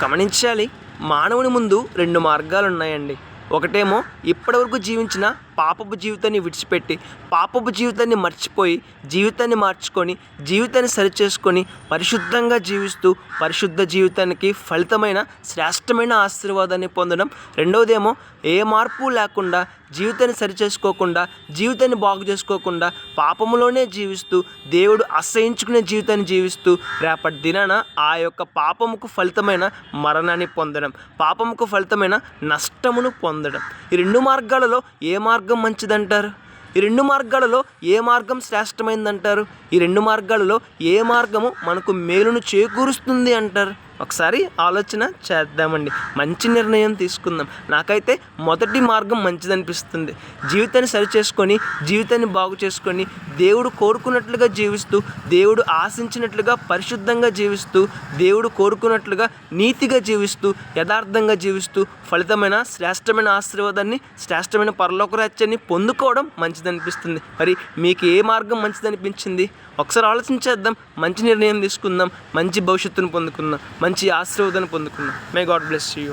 గమనించాలి. మానవుని ముందు రెండు మార్గాలు ఉన్నాయండి. ఒకటేమో ఇప్పటివరకు జీవించిన పాపపు జీవితాన్ని విడిచిపెట్టి, పాపపు జీవితాన్ని మర్చిపోయి, జీవితాన్ని మార్చుకొని, జీవితాన్ని సరిచేసుకొని పరిశుద్ధంగా జీవిస్తూ పరిశుద్ధ జీవితానికి ఫలితమైన శ్రేష్టమైన ఆశీర్వాదాన్ని పొందడం. రెండవదేమో ఏ మార్పు లేకుండా, జీవితాన్ని సరిచేసుకోకుండా, జీవితాన్ని బాగు చేసుకోకుండా పాపములోనే జీవిస్తూ, దేవుడు అసహించుకునే జీవితాన్ని జీవిస్తూ రేపటి దినాన ఆ యొక్క పాపముకు ఫలితమైన మరణాన్ని పొందడం, పాపముకు ఫలితమైన నష్టమును పొందడం. ఈ రెండు మార్గాలలో ఏ మార్గం మంచిదంటారు? ఈ రెండు మార్గాలలో ఏ మార్గం శ్రేష్టమైందంటారు? ఈ రెండు మార్గాలలో ఏ మార్గము మనకు మేలును చేకూరుస్తుంది అంటారు? ఒకసారి ఆలోచన చేద్దామండి. మంచి నిర్ణయం తీసుకుందాం. నాకైతే మొదటి మార్గం మంచిదనిపిస్తుంది. జీవితాన్ని సరిచేసుకొని, జీవితాన్ని బాగు చేసుకొని, దేవుడు కోరుకున్నట్లుగా జీవిస్తూ, దేవుడు ఆశించినట్లుగా పరిశుద్ధంగా జీవిస్తూ, దేవుడు కోరుకున్నట్లుగా నీతిగా జీవిస్తూ, యథార్థంగా జీవిస్తూ ఫలితమైన శ్రేష్టమైన ఆశీర్వాదాన్ని, శ్రేష్టమైన పరలోక రాజ్యాన్ని పొందుకోవడం మంచిదనిపిస్తుంది. మరి మీకు ఏ మార్గం మంచిదనిపించింది? ఒకసారి ఆలోచించేద్దాం. మంచి నిర్ణయం తీసుకుందాం. మంచి భవిష్యత్తును పొందుకుందాం. మంచి ఆశీర్వాదాన్ని పొందుకుందాం. May God bless you.